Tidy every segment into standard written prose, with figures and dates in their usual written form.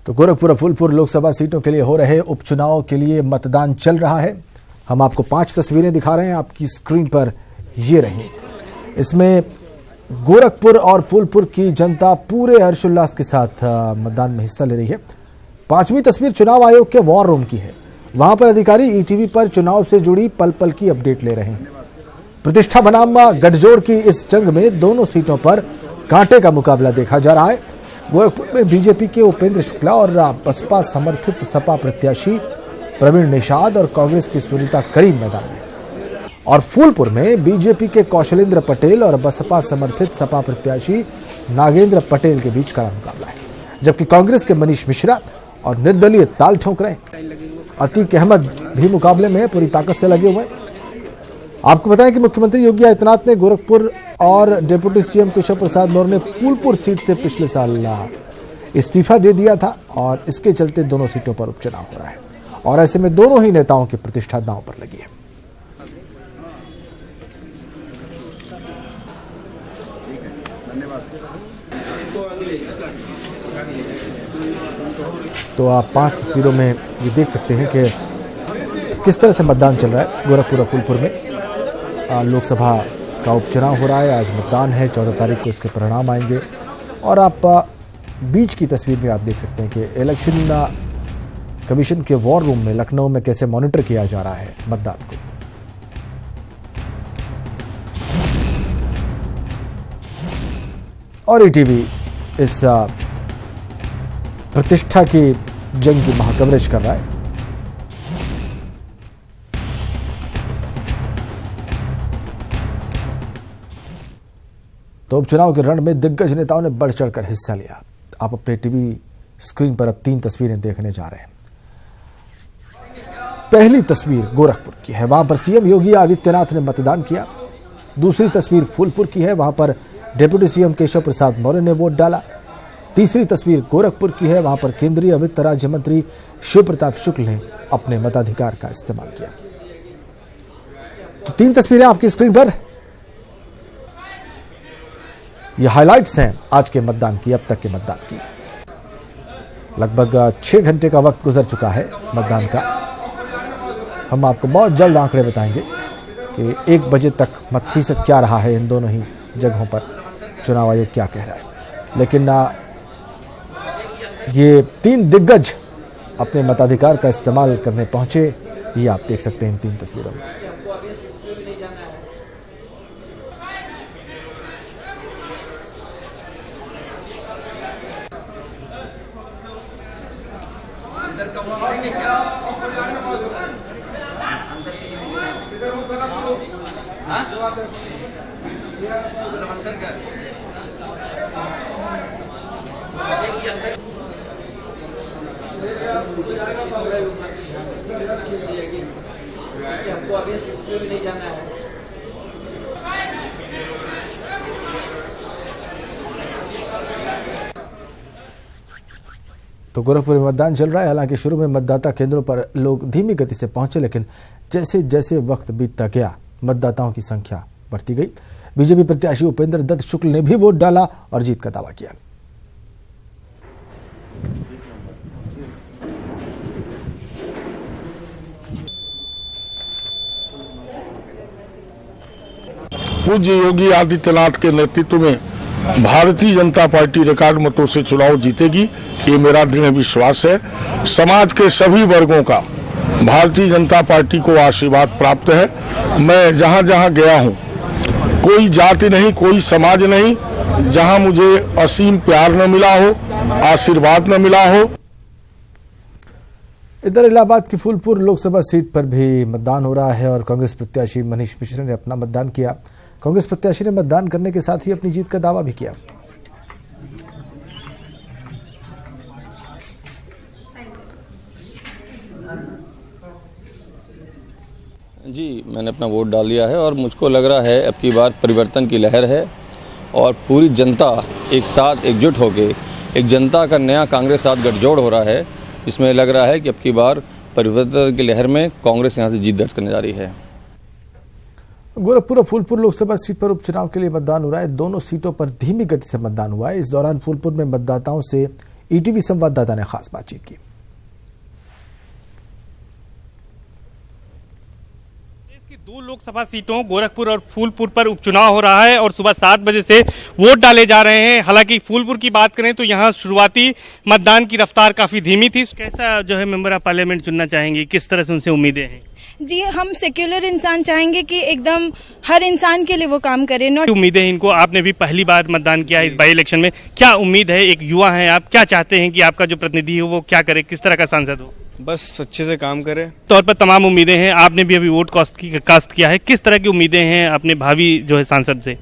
तो गोरखपुर और फूलपुर लोकसभा सीटों के लिए हो रहे उपचुनाव के लिए मतदान चल रहा है। हम आपको 5 तस्वीरें दिखा रहे हैं, आपकी स्क्रीन पर ये रही। इसमें गोरखपुर और फूलपुर की जनता पूरे हर्षोल्लास के साथ मतदान में हिस्सा ले रही है। 5वीं तस्वीर चुनाव आयोग के वॉर रूम की है। वहां पर अधिकारी ईटीवी पर चुनाव से जुड़ी पल पल की अपडेट ले रहे हैं। प्रतिष्ठा बनाम गठजोड़ की इस जंग में दोनों सीटों पर कांटे का मुकाबला देखा जा रहा है। गोरखपुर में बीजेपी के उपेंद्र शुक्ला और बसपा समर्थित सपा प्रत्याशी प्रवीण निषाद और कांग्रेस की सुनीता करीम मैदान में, और फूलपुर में बीजेपी के कौशलेंद्र पटेल और बसपा समर्थित सपा प्रत्याशी नागेंद्र पटेल के बीच कड़ा मुकाबला है, जबकि कांग्रेस के मनीष मिश्रा और निर्दलीय ताल ठोक रहे अतीक अहमद भी मुकाबले में पूरी ताकत से लगे हुए हैं। आपको बताएं कि मुख्यमंत्री योगी आदित्यनाथ ने गोरखपुर और डिप्टी सीएम केशव प्रसाद मौर्य ने फूलपुर सीट से पिछले साल इस्तीफा दे दिया था, और इसके चलते दोनों सीटों पर उपचुनाव हो रहा है, और ऐसे में दोनों ही नेताओं की प्रतिष्ठा दांव पर लगी है। तो आप 5 तस्वीरों में ये देख सकते हैं कि किस तरह से मतदान चल रहा है। गोरखपुर और फूलपुर में लोकसभा का उपचुनाव हो रहा है। आज मतदान है, 14 तारीख को इसके परिणाम आएंगे। और आप बीच की तस्वीर में आप देख सकते हैं कि इलेक्शन कमीशन के वॉर रूम में लखनऊ में कैसे मॉनिटर किया जा रहा है मतदान को। और ईटीवी इस प्रतिष्ठा की जंग की महाकवरेज कर रहा है। तो उपचुनाव के रण में दिग्गज नेताओं ने बढ़ चढ़कर हिस्सा लिया। आप अपने टीवी स्क्रीन पर अब 3 तस्वीरें देखने जा रहे हैं। पहली तस्वीर गोरखपुर की है, वहां पर सीएम योगी आदित्यनाथ ने मतदान किया। दूसरी तस्वीर फूलपुर की है, वहां पर डिप्टी सीएम केशव प्रसाद मौर्य ने वोट डाला। तीसरी तस्वीर गोरखपुर की है, वहां पर केंद्रीय वित्त राज्य मंत्री शिव प्रताप शुक्ल ने अपने मताधिकार का इस्तेमाल किया। तो 3 तस्वीरें आपकी स्क्रीन पर। ये हाइलाइट्स हैं आज के मतदान की, अब तक के मतदान की। लगभग 6 घंटे का वक्त गुजर चुका है मतदान का। हम आपको बहुत जल्द आंकड़े बताएंगे कि 1 बजे तक मत फीसद क्या रहा है इन दोनों ही जगहों पर, चुनाव आयोग क्या कह रहा है। लेकिन ये 3 दिग्गज अपने मताधिकार का इस्तेमाल करने पहुंचे, ये आप देख सकते हैं इन 3 तस्वीरों में। तो गोरखपुर में मतदान चल रहा है। हालांकि शुरू में मतदाता केंद्रों पर लोग धीमी गति से पहुंचे, लेकिन जैसे जैसे वक्त बीतता गया मतदाताओं की संख्या बढ़ती गई। बीजेपी प्रत्याशी उपेंद्र दत्त शुक्ल ने भी वोट डाला और जीत का दावा किया। पूज्य योगी आदित्यनाथ के नेतृत्व में भारतीय जनता पार्टी रिकॉर्ड मतों से चुनाव जीतेगी, ये मेरा दृढ़ विश्वास है। समाज के सभी वर्गों का भारतीय जनता पार्टी को आशीर्वाद प्राप्त है। मैं जहां जहां गया हूं, कोई जाति नहीं, कोई समाज नहीं, जहां मुझे असीम प्यार न मिला हो, आशीर्वाद न मिला हो। इधर इलाहाबाद की फूलपुर लोकसभा सीट पर भी मतदान हो रहा है, और कांग्रेस प्रत्याशी मनीष मिश्रा ने अपना मतदान किया। कांग्रेस प्रत्याशी ने मतदान करने के साथ ही अपनी जीत का दावा भी किया। जी, मैंने अपना वोट डाल दिया है और मुझको लग रहा है अब की बार परिवर्तन की लहर है, और पूरी जनता एक साथ एकजुट होकर एक जनता का नया कांग्रेस साथ गठजोड़ हो रहा है। इसमें लग रहा है कि अब की बार परिवर्तन की लहर में कांग्रेस यहां से जीत दर्ज करने जा रही है। गोरखपुर और फूलपुर लोकसभा सीट पर उपचुनाव के लिए मतदान हो रहा है। दोनों सीटों पर धीमी गति से मतदान हुआ है। इस दौरान फूलपुर में मतदाताओं से ईटीवी संवाददाता ने खास बातचीत की। दो लोकसभा सीटों गोरखपुर और फूलपुर पर उपचुनाव हो रहा है और सुबह 7 बजे से वोट डाले जा रहे हैं। हालांकि फूलपुर की बात करें तो यहां शुरुआती मतदान की रफ्तार काफी धीमी थी। कैसा जो है मेंबर ऑफ पार्लियामेंट चुनना चाहेंगे, किस तरह से उनसे उम्मीदें हैं? जी, हम सेक्युलर इंसान चाहेंगे कि एकदम हर इंसान के लिए वो काम करे। नॉट उम्मीदें हैं इनको, आपने भी पहली बार मतदान किया है इस बाई इलेक्शन में, क्या उम्मीद है? एक युवा है आप, क्या चाहते हैं कि आपका जो प्रतिनिधि हो वो क्या करे, किस तरह का सांसद हो? बस अच्छे से काम करे। तौर पर तमाम उम्मीदें हैं, आपने भी अभी वोट कास्ट किया है, किस तरह की उम्मीदें हैं अपने भावी जो है सांसद से?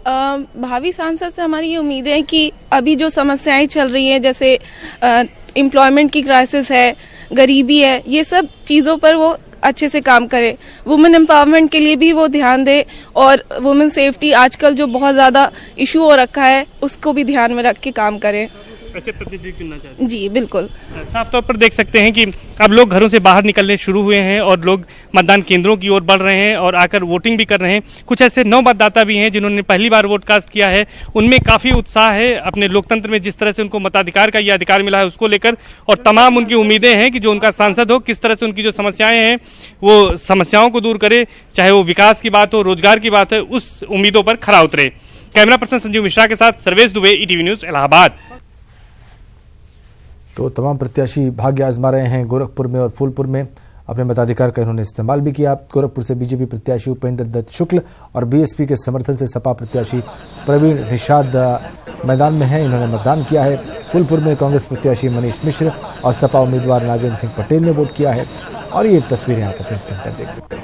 भावी सांसद से हमारी ये उम्मीद है कि अभी जो समस्याएं चल रही हैं, जैसे एम्प्लॉयमेंट की क्राइसिस है, गरीबी है, ये सब चीज़ों पर वो अच्छे से काम करे। वुमेन एम्पावरमेंट के लिए भी वो ध्यान दे और वुमेन सेफ्टी आजकल जो बहुत ज़्यादा इशू हो रखा है उसको भी ध्यान में रख के काम करे। ऐसे प्रतिनिधि चुनना चाहते हैं? जी बिल्कुल। साफ तौर पर देख सकते हैं कि अब लोग घरों से बाहर निकलने शुरू हुए हैं और लोग मतदान केंद्रों की ओर बढ़ रहे हैं और आकर वोटिंग भी कर रहे हैं। कुछ ऐसे नव मतदाता भी हैं जिन्होंने पहली बार वोट कास्ट किया है, उनमें काफ़ी उत्साह है अपने लोकतंत्र में, जिस तरह से उनको मताधिकार का ये अधिकार मिला है उसको लेकर, और तमाम उनकी उम्मीदें हैं कि जो उनका सांसद हो किस तरह से उनकी जो समस्याएं हैं वो समस्याओं को दूर करे, चाहे वो विकास की बात हो, रोजगार की बात है, उस उम्मीदों पर खरा उतरे। कैमरा पर्सन संजीव मिश्रा के साथ सर्वेश दुबे, ईटीवी न्यूज़, इलाहाबाद। तो तमाम प्रत्याशी भाग्य आजमा रहे हैं गोरखपुर में और फूलपुर में, अपने मताधिकार का इन्होंने इस्तेमाल भी किया। गोरखपुर से बीजेपी प्रत्याशी उपेंद्र दत्त शुक्ल और बीएसपी के समर्थन से सपा प्रत्याशी प्रवीण निषाद मैदान में हैं, इन्होंने मतदान किया है। फूलपुर में कांग्रेस प्रत्याशी मनीष मिश्र और सपा उम्मीदवार नागेंद्र सिंह पटेल ने वोट किया है और ये तस्वीरें आप अपने स्क्रीन पर देख सकते हैं।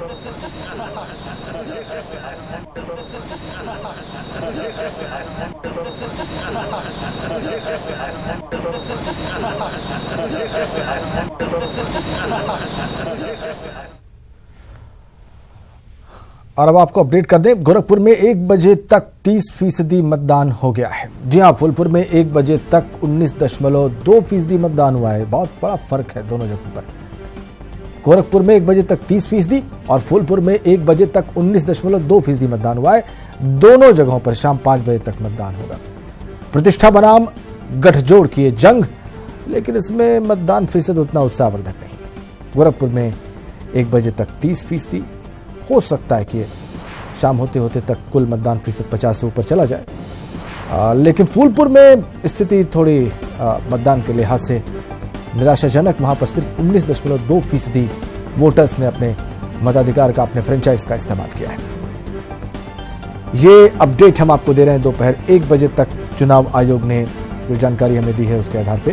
और अब आपको अपडेट कर दें, गोरखपुर में 1 बजे तक 30% मतदान हो गया है। जी हां, फूलपुर में 1 बजे तक 19.2% मतदान हुआ है। बहुत बड़ा फर्क है दोनों जगहों पर। गोरखपुर में 1 बजे तक 30% और फूलपुर में 1 बजे तक 19.2% मतदान हुआ है। दोनों जगहों पर शाम 5 बजे तक मतदान होगा। प्रतिष्ठा बनाम गठजोड़ की जंग, लेकिन इसमें मतदान फीसद उतना उत्साहवर्धक नहीं। गोरखपुर में 1 बजे तक 30%, हो सकता है कि शाम होते होते तक कुल मतदान फीसद 50 से ऊपर चला जाए। लेकिन फूलपुर में स्थिति थोड़ी मतदान के लिहाज से निराशाजनक। वहां पर सिर्फ 19.2% वोटर्स ने अपने मताधिकार का, अपने फ्रेंचाइज का इस्तेमाल किया है। ये अपडेट हम आपको दे रहे हैं दोपहर 1 बजे तक चुनाव आयोग ने जो जानकारी हमें दी है उसके आधार पे।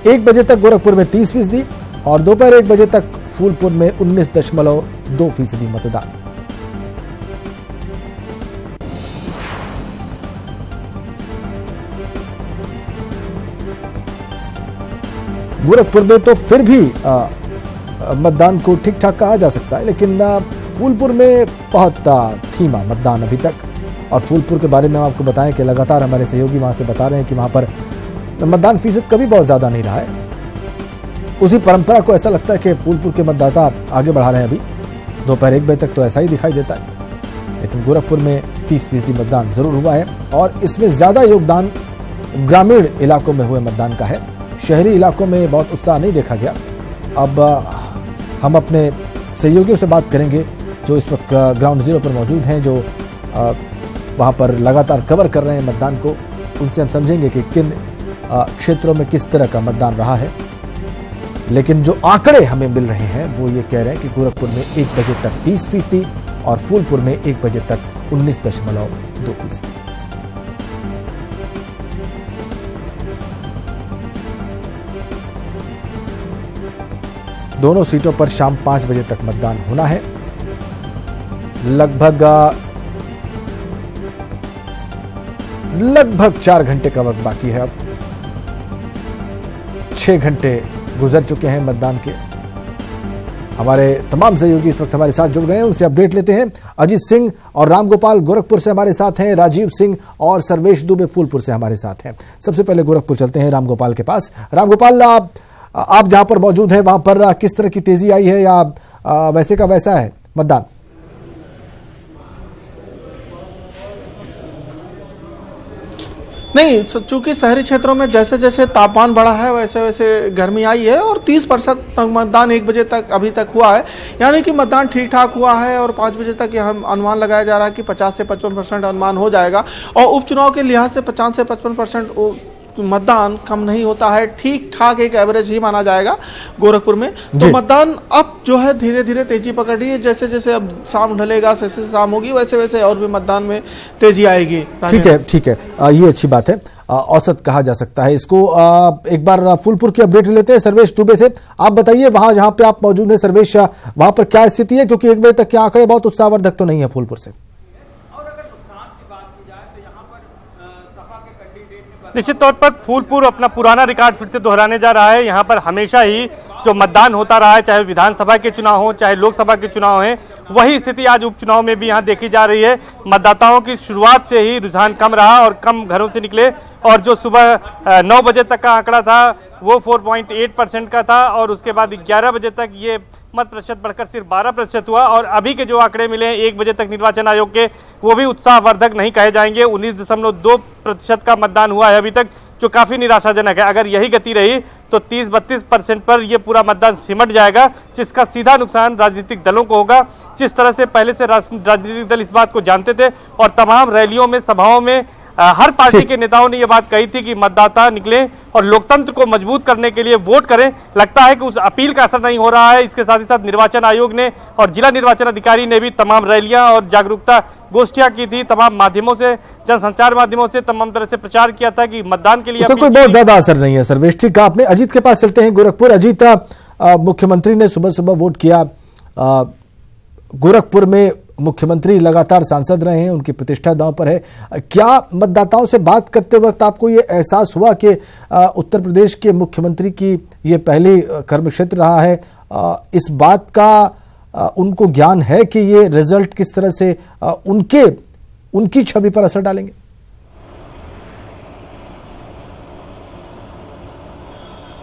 1 बजे तक गोरखपुर में 30% और दोपहर 1 बजे तक फूलपुर में 19.2% मतदान। गोरखपुर में तो फिर भी मतदान को ठीक ठाक कहा जा सकता है, लेकिन फूलपुर में बहुत धीमा मतदान अभी तक। और फूलपुर के बारे में हम आपको बताएं कि लगातार हमारे सहयोगी वहां से बता रहे हैं कि वहां पर मतदान फीसद कभी बहुत ज्यादा नहीं रहा है। उसी परंपरा को ऐसा लगता है कि फूलपुर के मतदाता आगे बढ़ा रहे हैं। अभी दोपहर 1 बजे तक तो ऐसा ही दिखाई देता है, लेकिन गोरखपुर में 30% मतदान जरूर हुआ है और इसमें ज्यादा योगदान ग्रामीण इलाकों में हुए मतदान का है। शहरी इलाकों में बहुत उत्साह नहीं देखा गया। अब हम अपने सहयोगियों से बात करेंगे जो इस वक्त ग्राउंड जीरो पर मौजूद हैं, जो वहां पर लगातार कवर कर रहे हैं मतदान को। उनसे हम समझेंगे कि किन क्षेत्रों में किस तरह का मतदान रहा है। लेकिन जो आंकड़े हमें मिल रहे हैं वो ये कह रहे हैं कि गोरखपुर में 1 बजे तक 30% और फूलपुर में 1 बजे तक 19.2%। दोनों सीटों पर शाम 5 बजे तक मतदान होना है। लगभग 4 घंटे का वक्त बाकी है। अब 6 घंटे गुजर चुके हैं मतदान के। हमारे तमाम सहयोगी इस वक्त हमारे साथ जुड़ गए हैं, उनसे अपडेट लेते हैं। अजीत सिंह और रामगोपाल गोरखपुर से हमारे साथ हैं, राजीव सिंह और सर्वेश दुबे फूलपुर से हमारे साथ हैं। सबसे पहले गोरखपुर चलते हैं रामगोपाल के पास। रामगोपाल, आप जहां पर मौजूद हैं वहां पर किस तरह की तेजी आई है या वैसे का वैसा है मतदान? नहीं, चूंकि शहरी क्षेत्रों में जैसे जैसे तापमान बढ़ा है वैसे वैसे गर्मी आई है और 30% तक मतदान 1 बजे तक अभी तक हुआ है, यानी कि मतदान ठीक ठाक हुआ है। और 5 बजे तक यह अनुमान लगाया जा रहा है कि 50 से 55% अनुमान हो जाएगा। और उपचुनाव के लिहाज से 50 से 55% मतदान कम नहीं होता है, ठीक ठाक एक एवरेज ही माना जाएगा गोरखपुर में। तो मतदान अब जो है धीरे धीरे तेजी पकड़ रही है, जैसे जैसे अब शाम ढलेगा, जैसे शाम होगी वैसे वैसे और भी मतदान में तेजी आएगी। ठीक है, ठीक है, ये अच्छी बात है, औसत कहा जा सकता है इसको। एक बार फूलपुर की अपडेट लेते हैं सर्वेश दुबे से। आप बताइए वहां जहां पे आप मौजूद हैं सर्वेश, वहां पर क्या स्थिति है, क्योंकि 1 बजे तक के आंकड़े बहुत उत्साहवर्धक तो नहीं है फूलपुर से। निश्चित तौर पर फूलपुर अपना पुराना रिकॉर्ड फिर से दोहराने जा रहा है। यहाँ पर हमेशा ही जो मतदान होता रहा है, चाहे विधानसभा के चुनाव हो चाहे लोकसभा के चुनाव हैं, वही स्थिति आज उपचुनाव में भी यहाँ देखी जा रही है। मतदाताओं की शुरुआत से ही रुझान कम रहा और कम घरों से निकले, और जो सुबह 9 बजे तक का आंकड़ा था वो 4.8% का था, और उसके बाद 11 बजे तक ये मत प्रतिशत बढ़कर सिर्फ 12% हुआ। और अभी के जो आंकड़े मिले हैं 1 बजे तक निर्वाचन आयोग के, वो भी उत्साहवर्धक नहीं कहे जाएंगे। 19.2% का मतदान हुआ है अभी तक, जो काफी निराशाजनक है। अगर यही गति रही तो 30-32% पर यह पूरा मतदान सिमट जाएगा, जिसका सीधा नुकसान राजनीतिक दलों को होगा। जिस तरह से पहले से राजनीतिक दल इस बात को जानते थे और तमाम रैलियों में, सभाओं में हर पार्टी के नेताओं ने यह बात कही थी कि मतदाता निकले और लोकतंत्र को मजबूत करने के लिए वोट करें। लगता है कि उस अपील का असर नहीं हो रहा है। इसके साथ ही साथ निर्वाचन आयोग ने और जिला निर्वाचन अधिकारी ने भी तमाम रैलियां और जागरूकता गोष्ठियां की थी, तमाम माध्यमों से, जनसंचार माध्यमों से तमाम तरह से प्रचार किया था कि मतदान के लिए कोई बहुत ज्यादा असर नहीं है। सर्वेश, ठीक कहा आपने। अजीत के पास चलते हैं गोरखपुर। अजीत, मुख्यमंत्री ने सुबह सुबह वोट किया। गोरखपुर में मुख्यमंत्री लगातार सांसद रहे हैं, उनकी प्रतिष्ठा दांव पर है। क्या मतदाताओं से बात करते वक्त आपको ये एहसास हुआ कि उत्तर प्रदेश के मुख्यमंत्री की ये पहली कर्मक्षेत्र रहा है, इस बात का उनको ज्ञान है कि ये रिजल्ट किस तरह से उनकी छवि पर असर डालेंगे?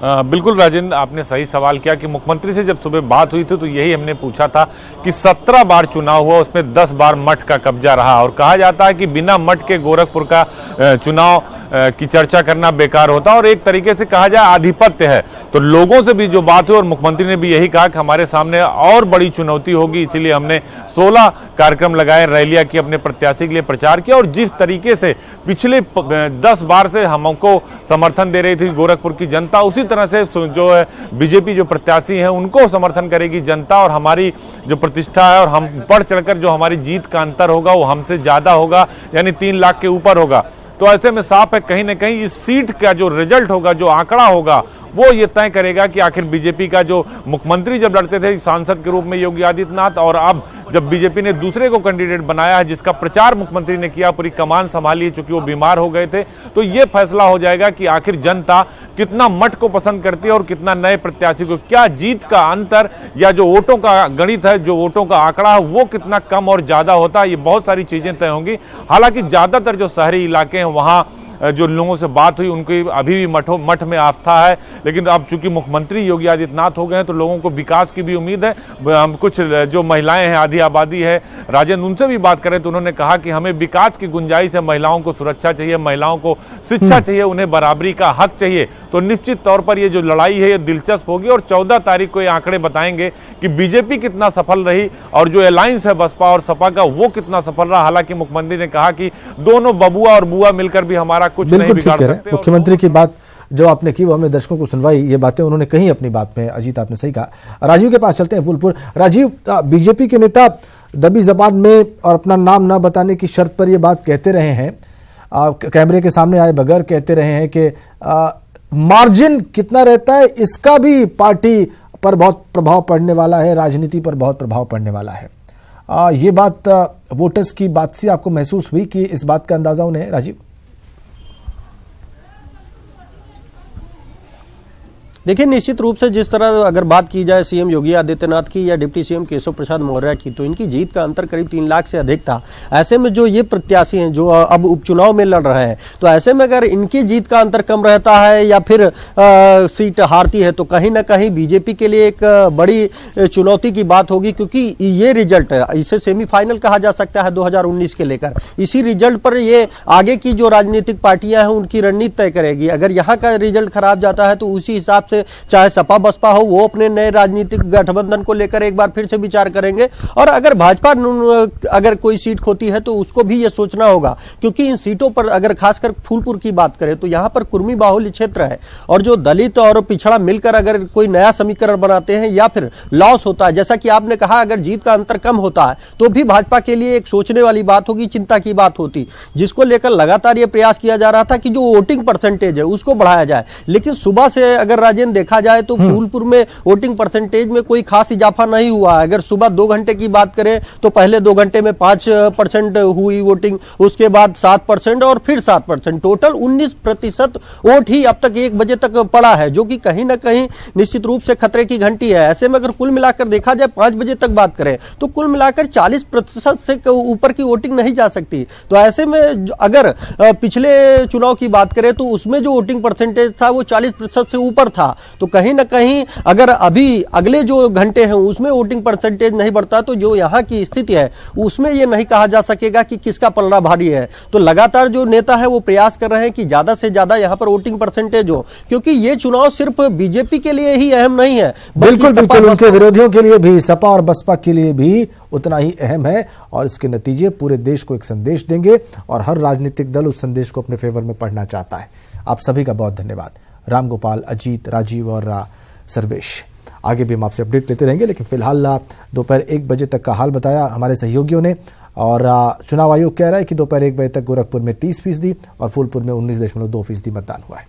बिल्कुल राजेंद्र, आपने सही सवाल किया कि मुख्यमंत्री से जब सुबह बात हुई थी तो यही हमने पूछा था कि 17 बार चुनाव हुआ, उसमें 10 बार मठ का कब्जा रहा, और कहा जाता है कि बिना मठ के गोरखपुर का चुनाव की चर्चा करना बेकार होता और एक तरीके से कहा जाए आधिपत्य है। तो लोगों से भी जो बात हुई और मुख्यमंत्री ने भी यही कहा कि हमारे सामने और बड़ी चुनौती होगी, इसलिए हमने 16 कार्यक्रम लगाए, रैलियां की, अपने प्रत्याशी के लिए प्रचार किया। और जिस तरीके से पिछले 10 बार से हमको समर्थन दे रही थी गोरखपुर की जनता, उसी तरह से जो है बीजेपी जो प्रत्याशी हैं उनको समर्थन करेगी जनता, और हमारी जो प्रतिष्ठा है और हम बढ़ चढ़कर जो हमारी जीत का अंतर होगा वो हमसे ज्यादा होगा, यानी 3 लाख के ऊपर होगा। तो ऐसे में साफ है कहीं ना कहीं इस सीट का जो रिजल्ट होगा, जो आंकड़ा होगा, वो ये तय करेगा कि आखिर बीजेपी का जो मुख्यमंत्री जब लड़ते थे सांसद के रूप में योगी आदित्यनाथ, और अब जब बीजेपी ने दूसरे को कैंडिडेट बनाया है जिसका प्रचार मुख्यमंत्री ने किया, पूरी कमान संभाली है चूंकि वो बीमार हो गए थे, तो ये फैसला हो जाएगा कि आखिर जनता कितना मठ को पसंद करती है और कितना नए प्रत्याशी को। क्या जीत का अंतर या जो वोटों का गणित है, जो वोटों का आंकड़ा है, वो कितना कम और ज्यादा होता है, ये बहुत सारी चीजें तय होंगी। हालांकि ज्यादातर जो शहरी इलाके हैं वहां जो लोगों से बात हुई उनकी अभी भी मठ में आस्था है, लेकिन अब चूंकि मुख्यमंत्री योगी आदित्यनाथ हो गए हैं तो लोगों को विकास की भी उम्मीद है। कुछ जो महिलाएं हैं, आधी आबादी है राजेंद्र, उनसे भी बात करें तो उन्होंने कहा कि हमें विकास की गुंजाइश है, महिलाओं को सुरक्षा चाहिए, महिलाओं को शिक्षा चाहिए, उन्हें बराबरी का हक चाहिए। तो निश्चित तौर पर ये जो लड़ाई है ये दिलचस्प होगी और 14 तारीख को ये आंकड़े बताएंगे कि बीजेपी कितना सफल रही और जो अलायंस है बसपा और सपा का वो कितना सफल रहा। हालांकि मुख्यमंत्री ने कहा कि दोनों बबुआ और बुआ मिलकर भी हमारा कुछ नहीं बिगाड़ सकते। मुख्यमंत्री की बात जो आपने की वो हमने दर्शकों को सुनवाई, ये बातें उन्होंने कही अपनी बात में। अजीत, आपने सही कहा। राजीव के पास चलते हैं फूलपुर। राजीव, बीजेपी के नेता दबी जबान में और अपना नाम न बताने की शर्त पर ये बात कहते रहे हैं, कैमरे के सामने आए बगैर कहते रहे हैं कि मार्जिन कितना रहता है इसका भी पार्टी पर बहुत प्रभाव पड़ने वाला है, राजनीति पर बहुत प्रभाव पड़ने वाला है। ये बात वोटर्स की बात से आपको महसूस हुई कि इस बात का अंदाजा उन्हें? राजीव, देखिए, निश्चित रूप से जिस तरह अगर बात की जाए सीएम योगी आदित्यनाथ की या डिप्टी सीएम केशव प्रसाद मौर्य की, तो इनकी जीत का अंतर करीब 3 लाख से अधिक था। ऐसे में जो ये प्रत्याशी हैं जो अब उपचुनाव में लड़ रहे हैं, तो ऐसे में अगर इनकी जीत का अंतर कम रहता है या फिर सीट हारती है, तो कहीं ना कहीं बीजेपी के लिए एक बड़ी चुनौती की बात होगी, क्योंकि ये रिजल्ट इसे सेमीफाइनल कहा जा सकता है 2019 के लेकर। इसी रिजल्ट पर ये आगे की जो राजनीतिक पार्टियां हैं उनकी रणनीति तय करेगी। अगर यहाँ का रिजल्ट खराब जाता है तो उसी हिसाब से चाहे सपा बसपा हो, वो अपने नए राजनीतिक गठबंधन को लेकर एक बार फिर से विचार करेंगे। और अगर भाजपा अगर कोई सीट खोती है तो उसको भी ये सोचना होगा, क्योंकि इन सीटों पर अगर खासकर फूलपुर की बात करें तो यहाँ पर कुर्मी बाहुल्य क्षेत्र है, और जो दलित और पिछड़ा मिलकर अगर कोई नया समीकरण बनाते हैं या फिर लॉस होता है, जैसा कि आपने कहा अगर जीत का अंतर कम होता है तो भी भाजपा के लिए एक सोचने वाली बात होगी, चिंता की बात होती, जिसको लेकर लगातार ये प्रयास किया जा रहा था कि जो वोटिंग परसेंटेज है उसको बढ़ाया जाए। लेकिन सुबह से अगर राजेंद्र देखा जाए तो फूलपुर में वोटिंग परसेंटेज में कोई खास इजाफा नहीं हुआ। अगर सुबह 2 घंटे की बात करें तो पहले 2 घंटे में 5% हुई वोटिंग, उसके बाद 7% और फिर 7%, टोटल 19% वोट ही अब तक 1 बजे तक पड़ा है, जो कि कहीं ना कहीं निश्चित रूप से खतरे की घंटी है। ऐसे में अगर कुल मिलाकर देखा जाए 5 बजे तक बात करें तो कुल मिलाकर 40% से ऊपर की वोटिंग नहीं जा सकती। तो ऐसे में अगर पिछले चुनाव की बात करें तो उसमें जो वोटिंग परसेंटेज था वो 40% से ऊपर था, तो कहीं ना कहीं अगर अभी अगले जो घंटे हैं उसमें वोटिंग परसेंटेज नहीं बढ़ता तो जो यहाँ की स्थिति है उसमें ये नहीं कहा जा सकेगा कि किसका पलड़ा भारी है। तो लगातार जो नेता है वो प्रयास कर रहे हैं कि ज्यादा से ज्यादा यहाँ पर वोटिंग परसेंटेज हो, क्योंकि ये चुनाव सिर्फ बीजेपी के लिए ही अहम नहीं है, बिल्कुल बिल्कुल उनके विरोधियों के लिए भी, सपा और बसपा के लिए भी उतना ही अहम है, और इसके नतीजे पूरे देश को एक संदेश देंगे और हर राजनीतिक दल उस संदेश को अपने फेवर में पढ़ना चाहता है। आप सभी का बहुत धन्यवाद। रामगोपाल, अजीत, राजीव और सर्वेश। आगे भी हम आपसे अपडेट लेते रहेंगे, लेकिन फिलहाल दोपहर 1 बजे तक का हाल बताया हमारे सहयोगियों ने, और चुनाव आयोग कह रहा है कि दोपहर 1 बजे तक गोरखपुर में 30% और फूलपुर में 19.2% मतदान हुआ है।